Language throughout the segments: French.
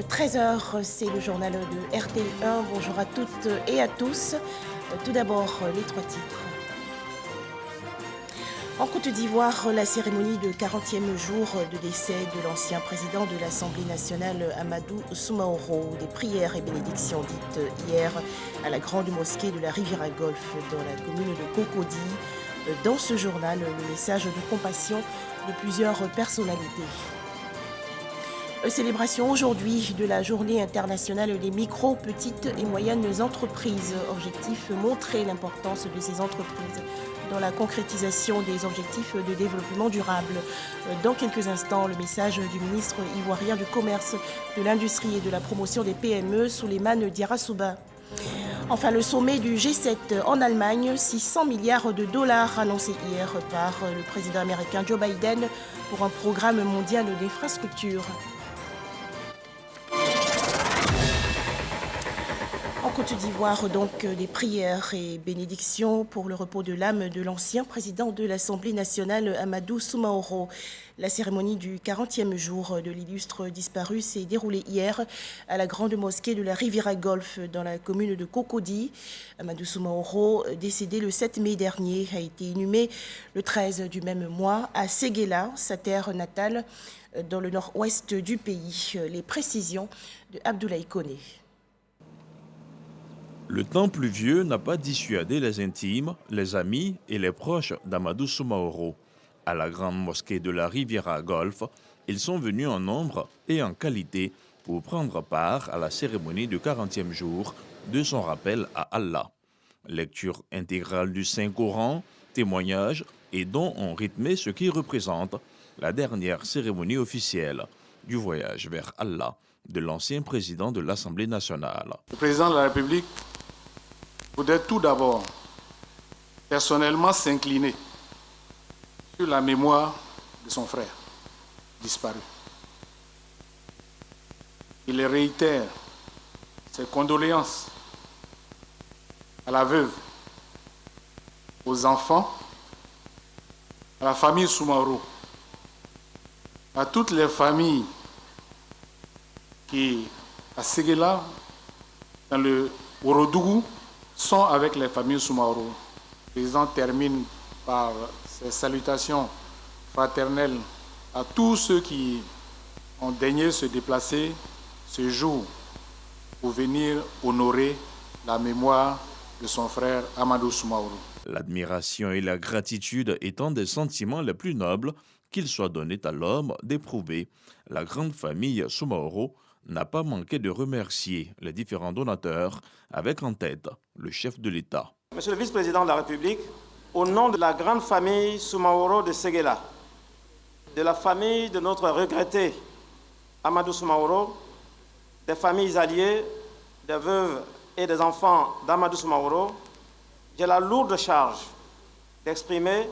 13h, c'est le journal de RT1. Bonjour à toutes et à tous. Tout d'abord, les trois titres. En Côte d'Ivoire, la cérémonie de 40e jour de décès de l'ancien président de l'Assemblée nationale, Amadou Soumaoro. Des prières et bénédictions dites hier à la grande mosquée de la Riviera Golfe dans la commune de Cocody. Dans ce journal, le message de compassion de plusieurs personnalités. Célébration aujourd'hui de la journée internationale des micro, petites et moyennes entreprises. Objectif, montrer l'importance de ces entreprises dans la concrétisation des objectifs de développement durable. Dans quelques instants, le message du ministre ivoirien du Commerce, de l'Industrie et de la Promotion des PME, Souleymane Diarra-Souba. Enfin, le sommet du G7 en Allemagne, 600 milliards de dollars annoncés hier par le président américain Joe Biden pour un programme mondial d'infrastructures. En Côte d'Ivoire, donc, des prières et bénédictions pour le repos de l'âme de l'ancien président de l'Assemblée nationale, Amadou Soumaoro. La cérémonie du 40e jour de l'illustre disparu s'est déroulée hier à la grande mosquée de la Riviera Golfe dans la commune de Cocody. Amadou Soumaoro, décédé le 7 mai dernier, a été inhumé le 13 du même mois à Séguéla, sa terre natale, dans le nord-ouest du pays. Les précisions de Abdoulaye Koné. Le temps pluvieux n'a pas dissuadé les intimes, les amis et les proches d'Amadou Soumaoro. À la grande mosquée de la Riviera Golfe, ils sont venus en nombre et en qualité pour prendre part à la cérémonie du 40e jour de son rappel à Allah. Lecture intégrale du Saint-Coran, témoignages et dons ont rythmé ce qui représente la dernière cérémonie officielle du voyage vers Allah de l'ancien président de l'Assemblée nationale. Le président de la République voudrait tout d'abord personnellement s'incliner sur la mémoire de son frère disparu. Il réitère ses condoléances à la veuve, aux enfants, à la famille Soumaoro, à toutes les familles qui, à Séguéla, dans le Ourodougou, sont avec les familles Soumaoro. Le président termine par ses salutations fraternelles à tous ceux qui ont daigné se déplacer ce jour pour venir honorer la mémoire de son frère Amadou Soumaoro. L'admiration et la gratitude étant des sentiments les plus nobles qu'il soit donné à l'homme d'éprouver, la grande famille Soumaoro n'a pas manqué de remercier les différents donateurs, avec en tête le chef de l'État. Monsieur le vice-président de la République, au nom de la grande famille Soumaoro de Séguéla, de la famille de notre regretté Amadou Soumaoro, des familles alliées, des veuves et des enfants d'Amadou Soumaoro, j'ai la lourde charge d'exprimer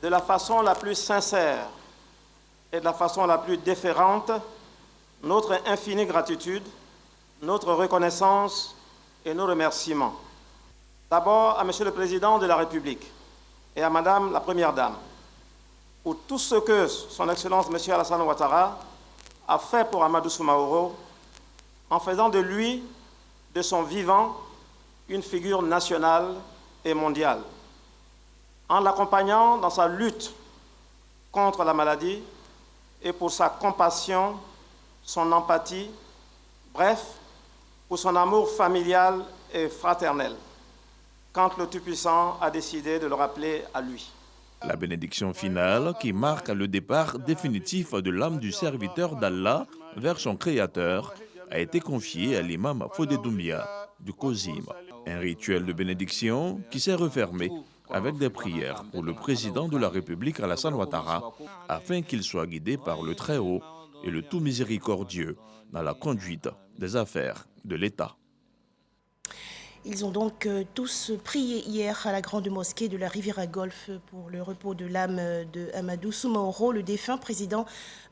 de la façon la plus sincère et de la façon la plus déférente notre infinie gratitude, notre reconnaissance et nos remerciements. D'abord à Monsieur le Président de la République et à Madame la Première Dame, pour tout ce que Son Excellence Monsieur Alassane Ouattara a fait pour Amadou Soumaoro, en faisant de lui, de son vivant, une figure nationale et mondiale, en l'accompagnant dans sa lutte contre la maladie et pour sa compassion, son empathie, bref, pour son amour familial et fraternel, quand le Tout-Puissant a décidé de le rappeler à lui. La bénédiction finale, qui marque le départ définitif de l'âme du serviteur d'Allah vers son Créateur, a été confiée à l'imam Fodé Doumbia du Kozim. Un rituel de bénédiction qui s'est refermé avec des prières pour le président de la République Alassane Ouattara, afin qu'il soit guidé par le Très-Haut et le tout miséricordieux dans la conduite des affaires de l'État. Ils ont donc tous prié hier à la grande mosquée de la Riviera Golfe pour le repos de l'âme de Amadou Soumaoro, le défunt président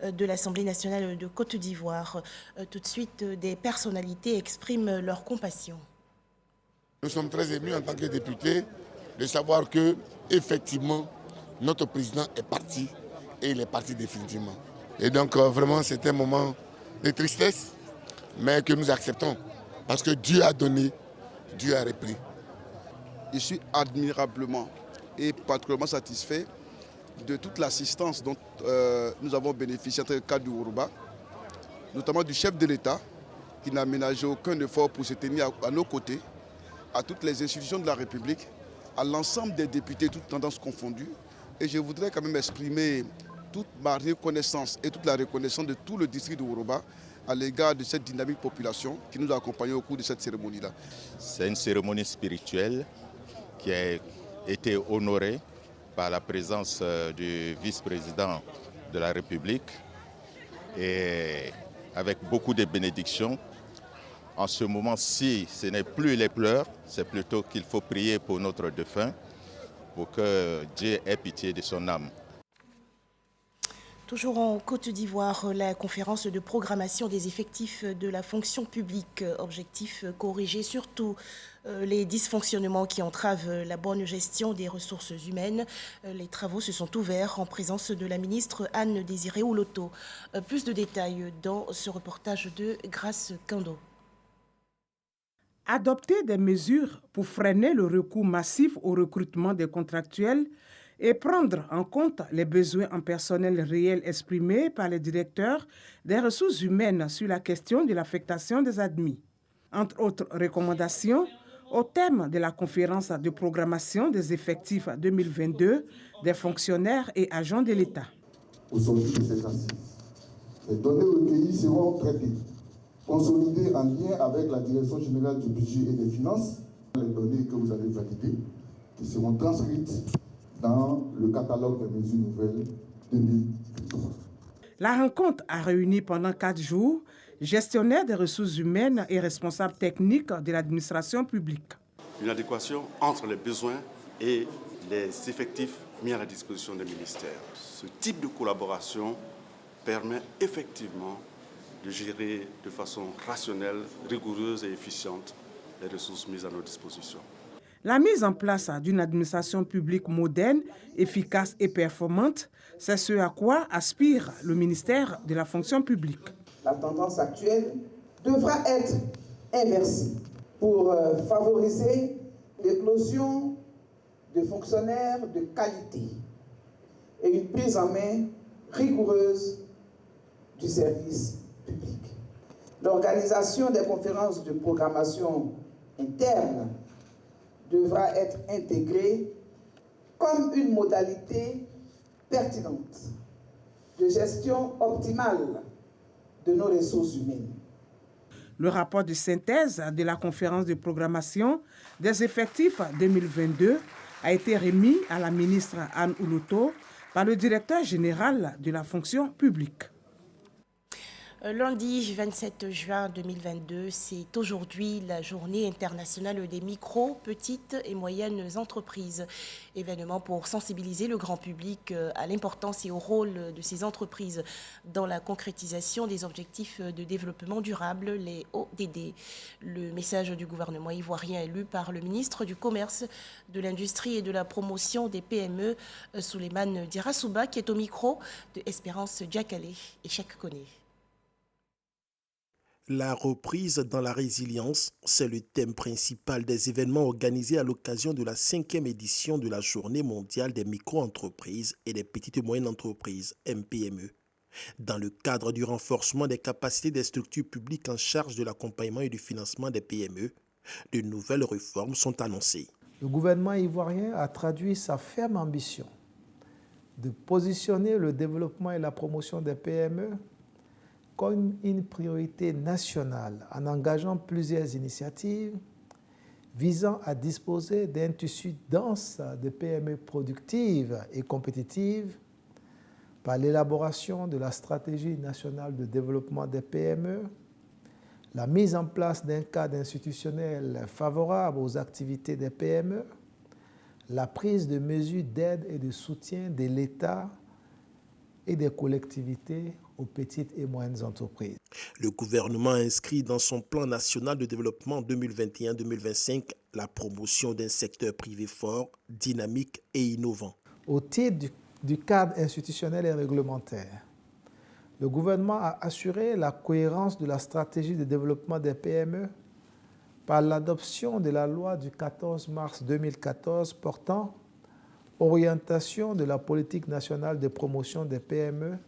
de l'Assemblée nationale de Côte d'Ivoire. Tout de suite, des personnalités expriment leur compassion. Nous sommes très émus en tant que députés de savoir que, effectivement, notre président est parti et il est parti définitivement. Et donc, vraiment, c'est un moment de tristesse, mais que nous acceptons. Parce que Dieu a donné, Dieu a repris. Je suis admirablement et particulièrement satisfait de toute l'assistance dont nous avons bénéficié dans le cadre du Woroba, notamment du chef de l'État, qui n'a ménagé aucun effort pour se tenir à nos côtés, à toutes les institutions de la République, à l'ensemble des députés, toutes tendances confondues. Et je voudrais quand même exprimer toute ma reconnaissance et toute la reconnaissance de tout le district de Woroba à l'égard de cette dynamique population qui nous a accompagnés au cours de cette cérémonie-là. C'est une cérémonie spirituelle qui a été honorée par la présence du vice-président de la République et avec beaucoup de bénédictions. En ce moment-ci, ce n'est plus les pleurs, c'est plutôt qu'il faut prier pour notre défunt, pour que Dieu ait pitié de son âme. Toujours en Côte d'Ivoire, la conférence de programmation des effectifs de la fonction publique. Objectif corriger surtout les dysfonctionnements qui entravent la bonne gestion des ressources humaines. Les travaux se sont ouverts en présence de la ministre Anne-Désirée Ouloto. Plus de détails dans ce reportage de Grace Kando. Adopter des mesures pour freiner le recours massif au recrutement des contractuels et prendre en compte les besoins en personnel réel exprimés par les directeurs des ressources humaines sur la question de l'affectation des admis. Entre autres recommandations, au thème de la conférence de programmation des effectifs 2022 des fonctionnaires et agents de l'État. Au sortir de ces assises, les données recueillies seront traitées, consolidées en lien avec la Direction générale du budget et des finances, les données que vous avez validées, qui seront transcrites dans le catalogue des mesures nouvelles 2023. La rencontre a réuni pendant 4 jours gestionnaires des ressources humaines et responsables techniques de l'administration publique. Une adéquation entre les besoins et les effectifs mis à la disposition des ministères. Ce type de collaboration permet effectivement de gérer de façon rationnelle, rigoureuse et efficiente les ressources mises à notre disposition. La mise en place d'une administration publique moderne, efficace et performante, c'est ce à quoi aspire le ministère de la fonction publique. La tendance actuelle devra être inversée pour favoriser l'éclosion de fonctionnaires de qualité et une prise en main rigoureuse du service public. L'organisation des conférences de programmation interne devra être intégrée comme une modalité pertinente de gestion optimale de nos ressources humaines. Le rapport de synthèse de la conférence de programmation des effectifs 2022 a été remis à la ministre Anne Ouloto par le directeur général de la fonction publique. Lundi 27 juin 2022, c'est aujourd'hui la journée internationale des micro, petites et moyennes entreprises. Événement pour sensibiliser le grand public à l'importance et au rôle de ces entreprises dans la concrétisation des objectifs de développement durable, les ODD. Le message du gouvernement ivoirien est lu par le ministre du Commerce, de l'Industrie et de la Promotion des PME, Souleymane Dirasouba, qui est au micro de Espérance Diakale et Cheikh Koné. La reprise dans la résilience, c'est le thème principal des événements organisés à l'occasion de la 5e édition de la Journée mondiale des micro-entreprises et des petites et moyennes entreprises, MPME. Dans le cadre du renforcement des capacités des structures publiques en charge de l'accompagnement et du financement des PME, de nouvelles réformes sont annoncées. Le gouvernement ivoirien a traduit sa ferme ambition de positionner le développement et la promotion des PME comme une priorité nationale en engageant plusieurs initiatives visant à disposer d'un tissu dense de PME productives et compétitives par l'élaboration de la stratégie nationale de développement des PME, la mise en place d'un cadre institutionnel favorable aux activités des PME, la prise de mesures d'aide et de soutien de l'État et des collectivités aux petites et moyennes entreprises. Le gouvernement a inscrit dans son plan national de développement 2021-2025 la promotion d'un secteur privé fort, dynamique et innovant. Au titre du cadre institutionnel et réglementaire, Le gouvernement a assuré la cohérence de la stratégie de développement des PME par l'adoption de la loi du 14 mars 2014 portant orientation de la politique nationale de promotion des PME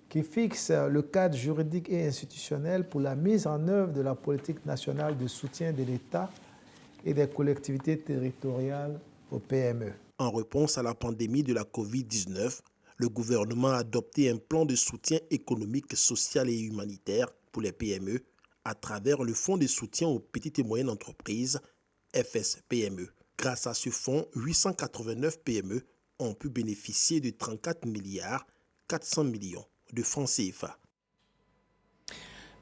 qui fixe le cadre juridique et institutionnel pour la mise en œuvre de la politique nationale de soutien de l'État et des collectivités territoriales aux PME. En réponse à la pandémie de la COVID-19, le gouvernement a adopté un plan de soutien économique, social et humanitaire pour les PME à travers le Fonds de soutien aux petites et moyennes entreprises, FSPME. Grâce à ce fonds, 889 PME ont pu bénéficier de 34 milliards 400 millions de francs CFA.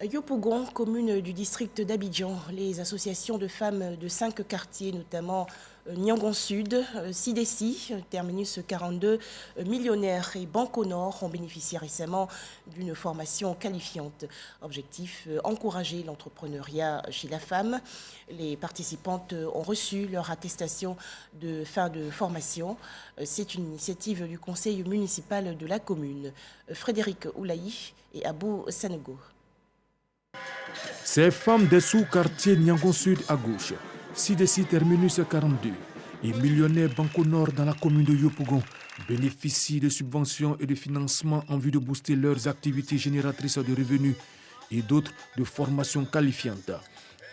Yopougon, commune du district d'Abidjan, les associations de femmes de 5 quartiers, notamment Niangon Sud, Sidessi, Terminus 42, Millionnaire et Banco Nord, ont bénéficié récemment d'une formation qualifiante. Objectif, encourager l'entrepreneuriat chez la femme. Les participantes ont reçu leur attestation de fin de formation. C'est une initiative du conseil municipal de la commune. Frédéric Oulaï et Abou Sanego. Ces femmes des sous-quartiers Niangon Sud à gauche, Sidessi Terminus 42 et Millionnaire Banco Nord dans la commune de Yopougon bénéficient de subventions et de financements en vue de booster leurs activités génératrices de revenus et d'autres de formations qualifiantes.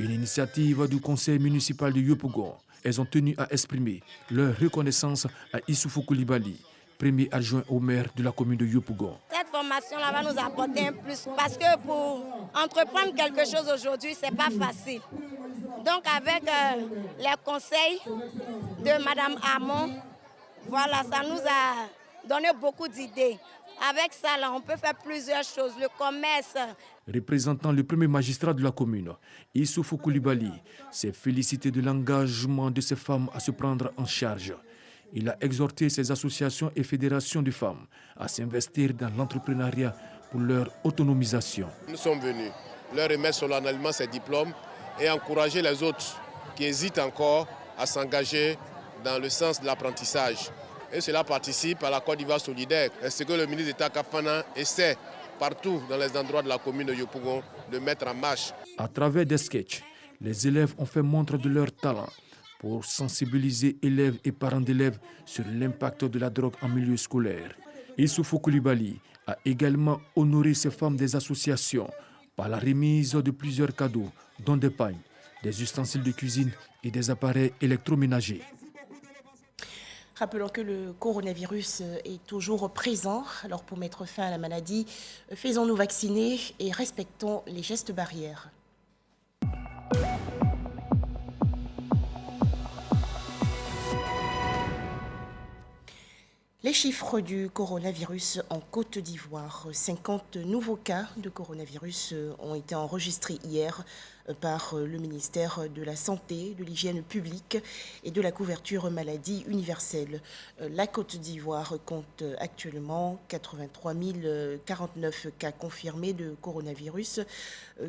Une initiative du conseil municipal de Yopougon. Elles ont tenu à exprimer leur reconnaissance à Issoufou Koulibaly, premier adjoint au maire de la commune de Yopougon. Cette formation-là va nous apporter un plus parce que pour entreprendre quelque chose aujourd'hui, ce n'est pas facile. Donc avec les conseils de Mme Hamon, voilà, ça nous a donné beaucoup d'idées. Avec ça, là, on peut faire plusieurs choses, le commerce. Représentant le premier magistrat de la commune, Issoufou Koulibaly s'est félicité de l'engagement de ces femmes à se prendre en charge. Il a exhorté ces associations et fédérations de femmes à s'investir dans l'entrepreneuriat pour leur autonomisation. Nous sommes venus leur remettre solennellement ces diplômes et encourager les autres qui hésitent encore à s'engager dans le sens de l'apprentissage. Et cela participe à la Côte d'Ivoire solidaire. C'est ce que le ministre d'État Kafana essaie partout dans les endroits de la commune de Yopougon de mettre en marche. À travers des sketchs, les élèves ont fait montre de leur talent pour sensibiliser élèves et parents d'élèves sur l'impact de la drogue en milieu scolaire. Issoufou Koulibaly a également honoré ces femmes des associations par la remise de plusieurs cadeaux, dont des pagnes, des ustensiles de cuisine et des appareils électroménagers. Rappelons que le coronavirus est toujours présent. Alors pour mettre fin à la maladie, faisons-nous vacciner et respectons les gestes barrières. Les chiffres du coronavirus en Côte d'Ivoire. 50 nouveaux cas de coronavirus ont été enregistrés hier par le ministère de la Santé, de l'Hygiène publique et de la couverture maladie universelle. La Côte d'Ivoire compte actuellement 83 049 cas confirmés de coronavirus,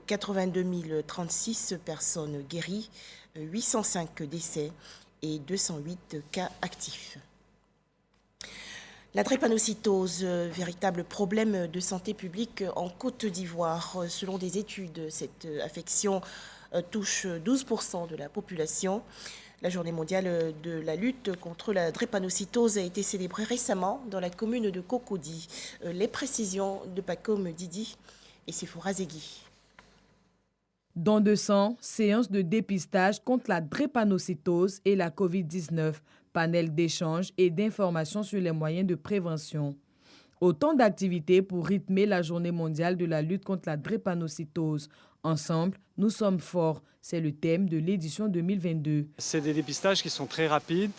82 036 personnes guéries, 805 décès et 208 cas actifs. La drépanocytose, véritable problème de santé publique en Côte d'Ivoire. Selon des études, cette affection touche 12% de la population. La journée mondiale de la lutte contre la drépanocytose a été célébrée récemment dans la commune de Cocody. Les précisions de Pacom Didi et Sephora Zegui. Don de sang, séance de dépistage contre la drépanocytose et la COVID-19, panel d'échange et d'informations sur les moyens de prévention. Autant d'activités pour rythmer la journée mondiale de la lutte contre la drépanocytose. Ensemble, nous sommes forts. C'est le thème de l'édition 2022. C'est des dépistages qui sont très rapides.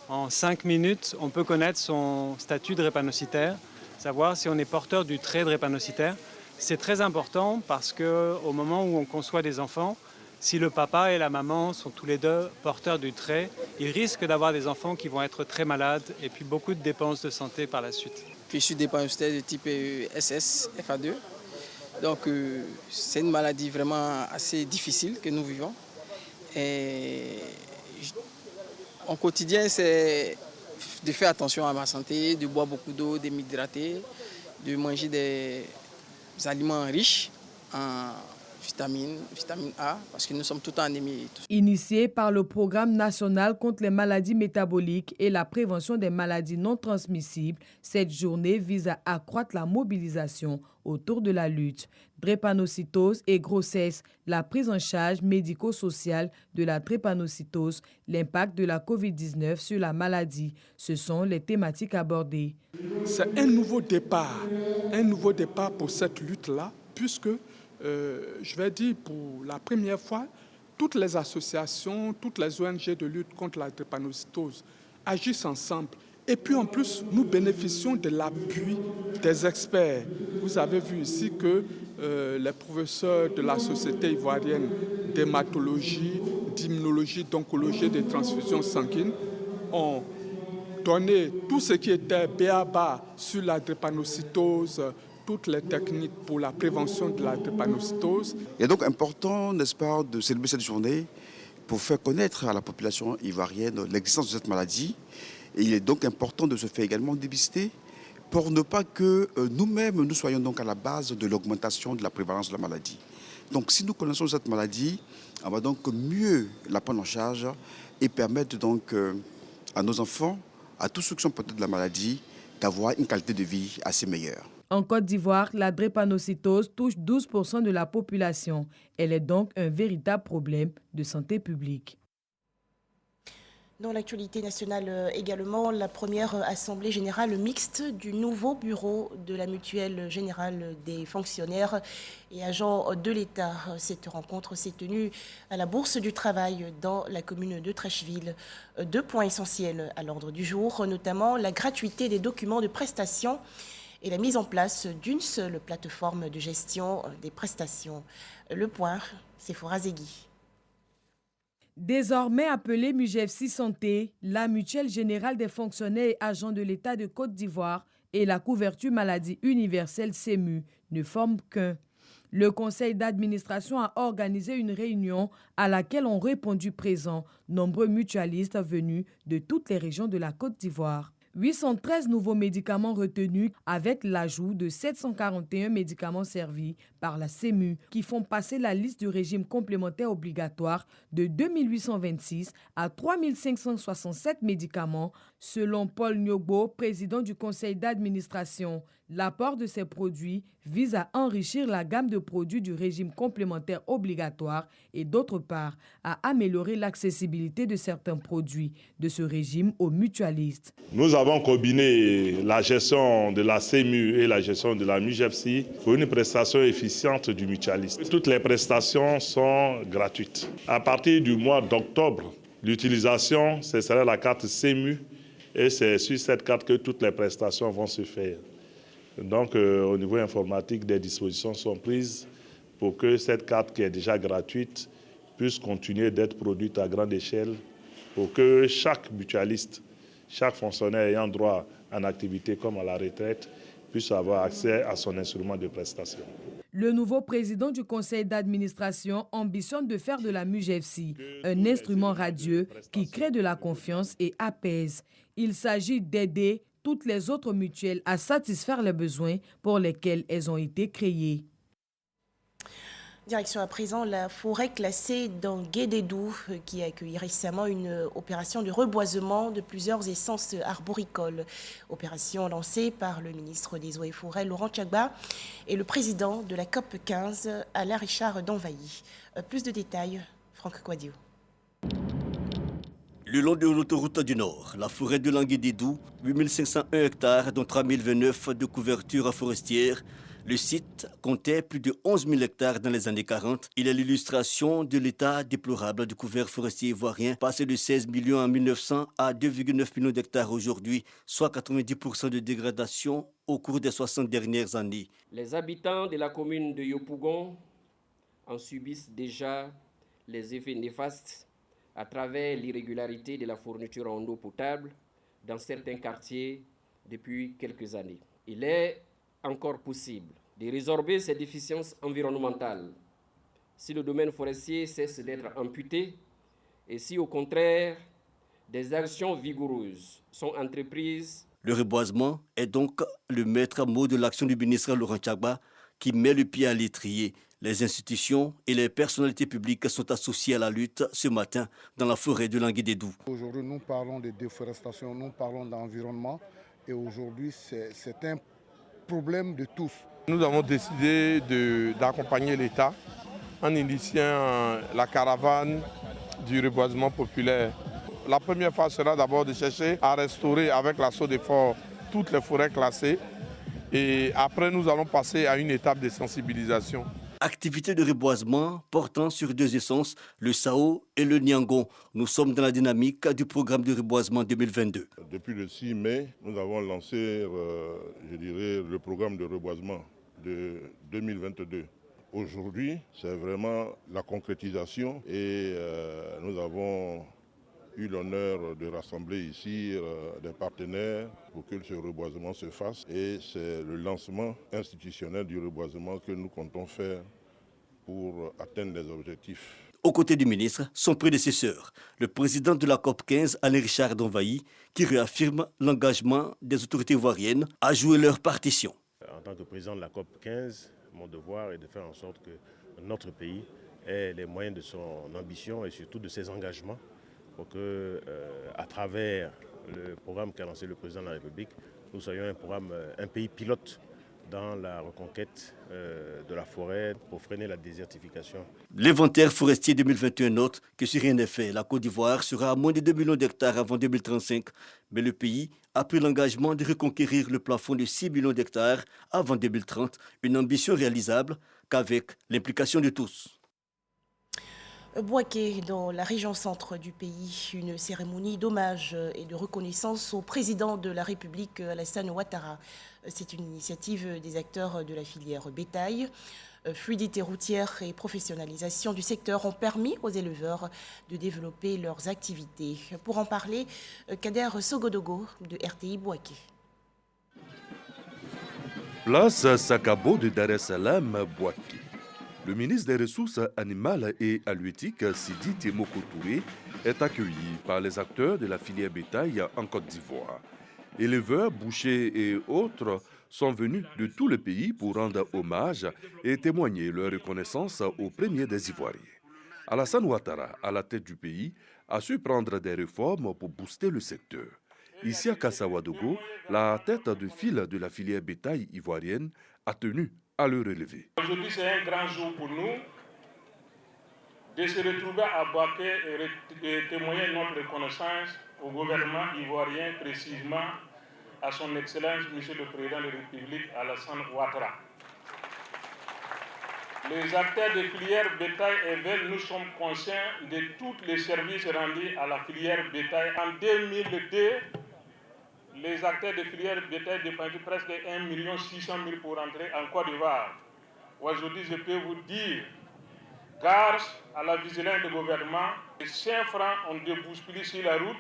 En 5 minutes, on peut connaître son statut drépanocytaire, savoir si on est porteur du trait drépanocytaire. C'est très important parce qu'au moment où on conçoit des enfants, si le papa et la maman sont tous les deux porteurs du trait, ils risquent d'avoir des enfants qui vont être très malades et puis beaucoup de dépenses de santé par la suite. Je suis drépanocytaire de type SS, FA2. Donc c'est une maladie vraiment assez difficile que nous vivons. Et en quotidien, c'est de faire attention à ma santé, de boire beaucoup d'eau, de m'hydrater, de manger des aliments riches en vitamine A, parce que nous sommes tout le temps anémiés. Initié par le Programme national contre les maladies métaboliques et la prévention des maladies non transmissibles, cette journée vise à accroître la mobilisation autour de la lutte. Drépanocytose et grossesse, la prise en charge médico-sociale de la drépanocytose, l'impact de la COVID-19 sur la maladie, ce sont les thématiques abordées. C'est un nouveau départ pour cette lutte-là, puisque je vais dire pour la première fois, toutes les associations, toutes les ONG de lutte contre la drépanocytose agissent ensemble. Et puis en plus, nous bénéficions de l'appui des experts. Vous avez vu ici que les professeurs de la Société ivoirienne d'hématologie, d'immunologie, d'oncologie et de transfusion sanguine ont donné tout ce qui était b.a.-ba sur la drépanocytose, toutes les techniques pour la prévention de la drépanocytose. Il est donc important, n'est-ce pas, de célébrer cette journée pour faire connaître à la population ivoirienne l'existence de cette maladie. Et il est donc important de se faire également dépister pour ne pas que nous-mêmes, nous soyons donc à la base de l'augmentation de la prévalence de la maladie. Donc si nous connaissons cette maladie, on va donc mieux la prendre en charge et permettre donc à nos enfants, à tous ceux qui sont porteurs de la maladie, d'avoir une qualité de vie assez meilleure. En Côte d'Ivoire, la drépanocytose touche 12% de la population. Elle est donc un véritable problème de santé publique. Dans l'actualité nationale également, la première assemblée générale mixte du nouveau bureau de la mutuelle générale des fonctionnaires et agents de l'État. Cette rencontre s'est tenue à la Bourse du Travail dans la commune de Trècheville. 2 points essentiels à l'ordre du jour, notamment la gratuité des documents de prestation et la mise en place d'une seule plateforme de gestion des prestations. Le point, c'est Fora Zegui. Désormais appelée MUGEFSI Santé, la Mutuelle Générale des Fonctionnaires et Agents de l'État de Côte d'Ivoire et la couverture maladie universelle CEMU ne forment qu'un. Le conseil d'administration a organisé une réunion à laquelle ont répondu présents nombreux mutualistes venus de toutes les régions de la Côte d'Ivoire. 813 nouveaux médicaments retenus avec l'ajout de 741 médicaments servis par la CEMU qui font passer la liste du régime complémentaire obligatoire de 2826 à 3567 médicaments selon Paul Nyogbo, président du conseil d'administration. L'apport de ces produits vise à enrichir la gamme de produits du régime complémentaire obligatoire et d'autre part à améliorer l'accessibilité de certains produits de ce régime aux mutualistes. Nous avons combiné la gestion de la CEMU et la gestion de la MUGEFSI pour une prestation efficiente du mutualiste. Toutes les prestations sont gratuites. À partir du mois d'octobre, l'utilisation, ce sera la carte CEMU et c'est sur cette carte que toutes les prestations vont se faire. Donc, au niveau informatique, des dispositions sont prises pour que cette carte qui est déjà gratuite puisse continuer d'être produite à grande échelle pour que chaque mutualiste, chaque fonctionnaire ayant droit en activité comme à la retraite puisse avoir accès à son instrument de prestation. Le nouveau président du conseil d'administration ambitionne de faire de la MUGEFSI un instrument radieux qui crée de la confiance et apaise. Il s'agit d'aider toutes les autres mutuelles à satisfaire les besoins pour lesquels elles ont été créées. Direction à présent la forêt classée dans Guédédou qui a accueilli récemment une opération de reboisement de plusieurs essences arboricoles. Opération lancée par le ministre des Eaux et Forêts Laurent Tchagba et le président de la COP 15 Alain Richard d'Envahi. Plus de détails, Franck Quadio. Le long de l'autoroute du Nord, la forêt de Languédédou, 8501 hectares dont 3029 de couverture forestière. Le site comptait plus de 11 000 hectares dans les années 40. Il est l'illustration de l'état déplorable du couvert forestier ivoirien, passé de 16 millions en 1900 à 2,9 millions d'hectares aujourd'hui, soit 90% de dégradation au cours des 60 dernières années. Les habitants de la commune de Yopougon en subissent déjà les effets néfastes à travers l'irrégularité de la fourniture en eau potable dans certains quartiers depuis quelques années. Il est encore possible de résorber ces déficiences environnementales si le domaine forestier cesse d'être amputé et si au contraire des actions vigoureuses sont entreprises. Le reboisement est donc le maître mot de l'action du ministre Laurent Tchagba qui met le pied à l'étrier. Les institutions et les personnalités publiques sont associées à la lutte ce matin dans la forêt de Languédédou. Aujourd'hui, nous parlons de déforestation, nous parlons d'environnement et aujourd'hui, c'est un problème de tous. Nous avons décidé d'accompagner l'État en initiant la caravane du reboisement populaire. La première phase sera d'abord de chercher à restaurer avec l'assaut d'effort toutes les forêts classées et après nous allons passer à une étape de sensibilisation. Activité de reboisement portant sur deux essences, le Sao et le Niangon. Nous sommes dans la dynamique du programme de reboisement 2022. Depuis le 6 mai, nous avons lancé, le programme de reboisement de 2022. Aujourd'hui, c'est vraiment la concrétisation et nous avons eu l'honneur de rassembler ici des partenaires pour que ce reboisement se fasse. Et c'est le lancement institutionnel du reboisement que nous comptons faire pour atteindre les objectifs. Aux côtés du ministre, son prédécesseur, le président de la COP15, Alain Richard Donvaï, qui réaffirme l'engagement des autorités ivoiriennes à jouer leur partition. En tant que président de la COP15, mon devoir est de faire en sorte que notre pays ait les moyens de son ambition et surtout de ses engagements pour que, à travers le programme qu'a lancé le président de la République, nous soyons un pays pilote dans la reconquête de la forêt pour freiner la désertification. L'inventaire forestier 2021 note que si rien n'est fait, la Côte d'Ivoire sera à moins de 2 millions d'hectares avant 2035. Mais le pays a pris l'engagement de reconquérir le plafond de 6 millions d'hectares avant 2030, une ambition réalisable qu'avec l'implication de tous. Bouaké, dans la région centre du pays, une cérémonie d'hommage et de reconnaissance au président de la République, Alassane Ouattara. C'est une initiative des acteurs de la filière bétail. Fluidité routière et professionnalisation du secteur ont permis aux éleveurs de développer leurs activités. Pour en parler, Kader Sogodogo de RTI Bouaké. Place Sakabo de Dar es Salaam, Bouaké. Le ministre des Ressources animales et halieutiques, Sidi Temoko Touré, est accueilli par les acteurs de la filière bétail en Côte d'Ivoire. Éleveurs, bouchers et autres sont venus de tout le pays pour rendre hommage et témoigner leur reconnaissance aux premiers des Ivoiriens. Alassane Ouattara, à la tête du pays, a su prendre des réformes pour booster le secteur. Ici à Kassawadogo, la tête de file de la filière bétail ivoirienne a tenu à le relever. Aujourd'hui, c'est un grand jour pour nous de se retrouver à Bouaké et témoigner notre reconnaissance au gouvernement ivoirien, précisément à son Excellence, Monsieur le Président de la République, Alassane Ouattara. Les acteurs des filières bétail et VEL, nous sommes conscients de tous les services rendus à la filière bétail. En 2002, les acteurs de filière bétail dépensaient presque 1 600 000 pour entrer en Côte d'Ivoire. Aujourd'hui, je peux vous dire, grâce à la vigilance du gouvernement, les 5 francs ont débousculé sur la route,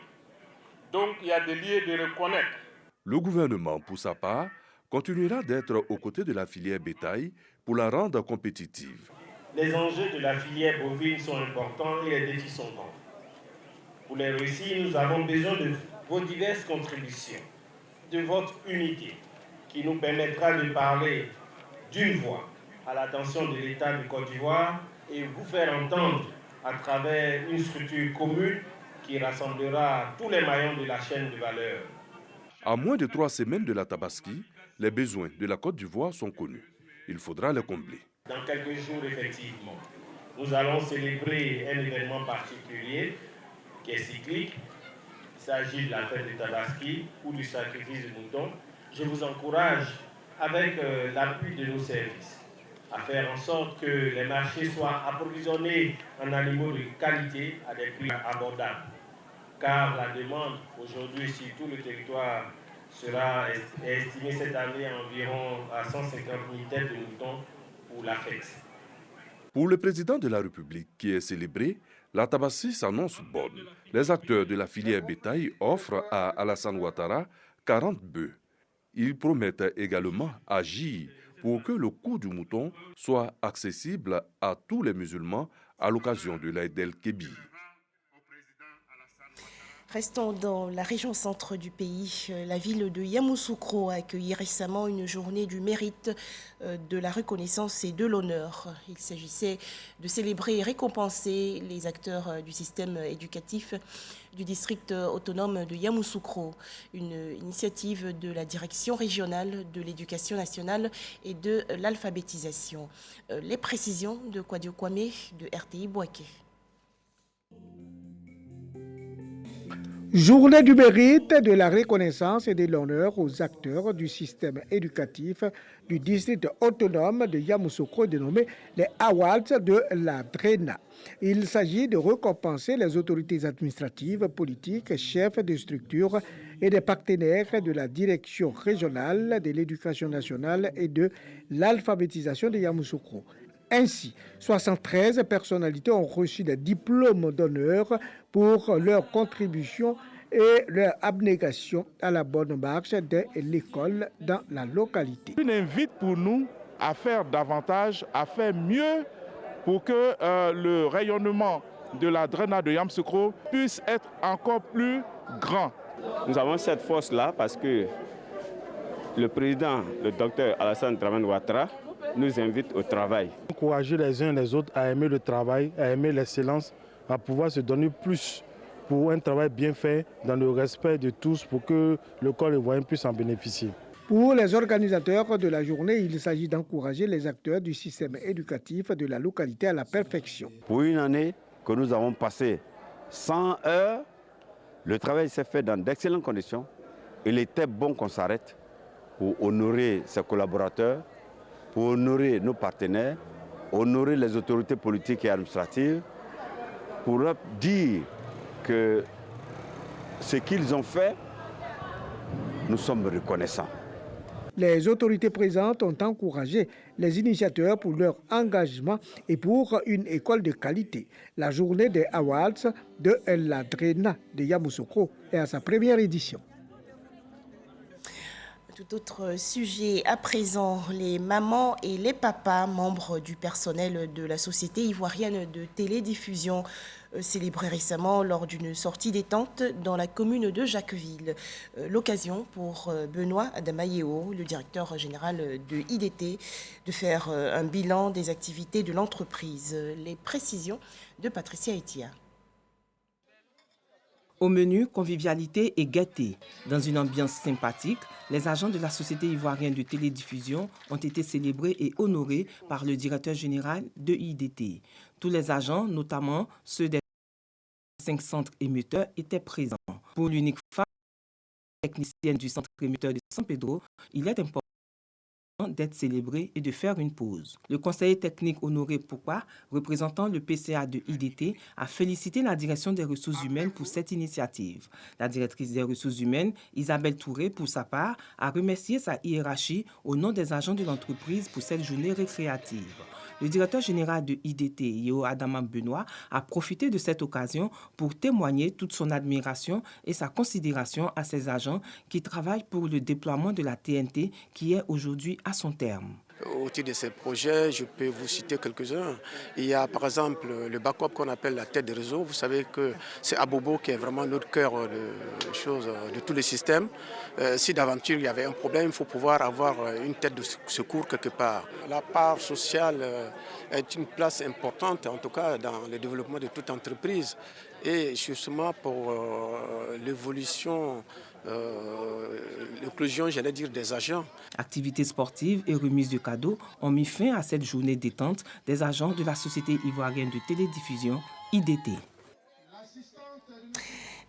donc il y a des lieux de reconnaître. Le gouvernement, pour sa part, continuera d'être aux côtés de la filière bétail pour la rendre compétitive. Les enjeux de la filière bovine sont importants et les défis sont grands. Pour les réussir, nous avons besoin de vos diverses contributions, de votre unité, qui nous permettra de parler d'une voix à l'attention de l'État de Côte d'Ivoire et vous faire entendre à travers une structure commune qui rassemblera tous les maillons de la chaîne de valeur. À moins de 3 semaines de la Tabaski, les besoins de la Côte d'Ivoire sont connus. Il faudra les combler. Dans quelques jours, effectivement, nous allons célébrer un événement particulier qui est cyclique. Il s'agit de la fête de Tabaski ou du sacrifice du mouton. Je vous encourage, avec l'appui de nos services, à faire en sorte que les marchés soient approvisionnés en animaux de qualité à des prix abordables. Car la demande aujourd'hui sur tout le territoire sera estimée cette année à environ à 150 000 têtes de moutons pour la fête. Pour le président de la République qui est célébré, la Tabaski s'annonce bonne. Les acteurs de la filière bétail offrent à Alassane Ouattara 40 bœufs. Ils promettent également agir pour que le coût du mouton soit accessible à tous les musulmans à l'occasion de l'Aïd el-Kébir. Restons dans la région centre du pays. La ville de Yamoussoukro a accueilli récemment une journée du mérite, de la reconnaissance et de l'honneur. Il s'agissait de célébrer et récompenser les acteurs du système éducatif du district autonome de Yamoussoukro, une initiative de la direction régionale de l'éducation nationale et de l'alphabétisation. Les précisions de Kwadio Kwame de RTI Bouaké. Journée du mérite, de la reconnaissance et de l'honneur aux acteurs du système éducatif du district autonome de Yamoussoukro dénommé les Awards de la DRENA. Il s'agit de récompenser les autorités administratives, politiques, chefs de structures et des partenaires de la direction régionale de l'éducation nationale et de l'alphabétisation de Yamoussoukro. Ainsi, 73 personnalités ont reçu des diplômes d'honneur pour leur contribution et leur abnégation à la bonne marche de l'école dans la localité. Une invite pour nous à faire davantage, à faire mieux pour que le rayonnement de la DRENA de Yamoussoukro puisse être encore plus grand. Nous avons cette force-là parce que le président, le docteur Alassane Dramane Ouattara, nous invite au travail. Encourager les uns et les autres à aimer le travail, à aimer l'excellence, à pouvoir se donner plus pour un travail bien fait dans le respect de tous pour que le corps ivoirien puisse en bénéficier. Pour les organisateurs de la journée, il s'agit d'encourager les acteurs du système éducatif de la localité à la perfection. Pour une année que nous avons passée 100 heures, le travail s'est fait dans d'excellentes conditions. Il était bon qu'on s'arrête pour honorer ses collaborateurs, pour honorer nos partenaires, honorer les autorités politiques et administratives, pour leur dire que ce qu'ils ont fait, nous sommes reconnaissants. Les autorités présentes ont encouragé les initiateurs pour leur engagement et pour une école de qualité. La journée des Awards de la DRENA de Yamoussoukro est à sa première édition. Tout autre sujet à présent, les mamans et les papas, membres du personnel de la Société ivoirienne de télédiffusion, célébrés récemment lors d'une sortie détente dans la commune de Jacqueville. L'occasion pour Benoît Adamayeo, le directeur général de IDT, de faire un bilan des activités de l'entreprise. Les précisions de Patricia Etia. Au menu, convivialité et gaieté. Dans une ambiance sympathique, les agents de la Société ivoirienne de télédiffusion ont été célébrés et honorés par le directeur général de IDT. Tous les agents, notamment ceux des 5 centres émetteurs, étaient présents. Pour l'unique femme technicienne du centre émetteur de San Pedro, il est important d'être célébré et de faire une pause. Le conseiller technique Honoré Pourquoi, représentant le PCA de IDT, a félicité la direction des ressources humaines pour cette initiative. La directrice des ressources humaines, Isabelle Touré, pour sa part, a remercié sa hiérarchie au nom des agents de l'entreprise pour cette journée récréative. Le directeur général de IDT, Yeo Adama Benoît, a profité de cette occasion pour témoigner toute son admiration et sa considération à ses agents qui travaillent pour le déploiement de la TNT qui est aujourd'hui à son terme. Au titre de ces projets, je peux vous citer quelques-uns. Il y a par exemple le backup qu'on appelle la tête de réseau. Vous savez que c'est Abobo qui est vraiment notre cœur de tous les systèmes. Si d'aventure il y avait un problème, il faut pouvoir avoir une tête de secours quelque part. La part sociale est une place importante, en tout cas dans le développement de toute entreprise. Et justement pour l'évolution, l'inclusion, j'allais dire, des agents. Activités sportives et remises de cadeaux ont mis fin à cette journée détente des agents de la Société ivoirienne de télédiffusion, IDT.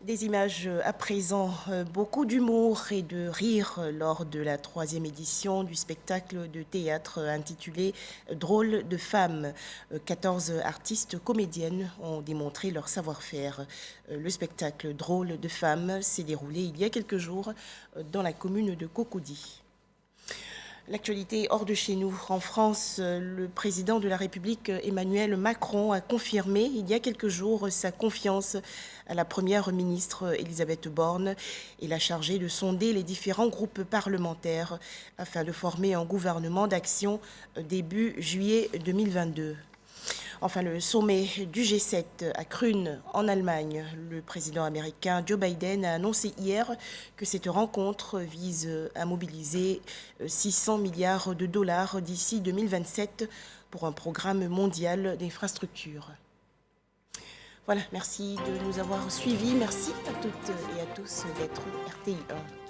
Des images à présent, beaucoup d'humour et de rire lors de la 3e édition du spectacle de théâtre intitulé « Drôle de femmes ». 14 artistes comédiennes ont démontré leur savoir-faire. Le spectacle « Drôle de femmes » s'est déroulé il y a quelques jours dans la commune de Cocody. L'actualité hors de chez nous. En France, le président de la République, Emmanuel Macron, a confirmé il y a quelques jours sa confiance à la première ministre Elisabeth Borne et l'a chargée de sonder les différents groupes parlementaires afin de former un gouvernement d'action début juillet 2022. Enfin, le sommet du G7 à Krune, en Allemagne. Le président américain Joe Biden a annoncé hier que cette rencontre vise à mobiliser 600 milliards de dollars d'ici 2027 pour un programme mondial d'infrastructures. Voilà, merci de nous avoir suivis. Merci à toutes et à tous d'être RTI 1.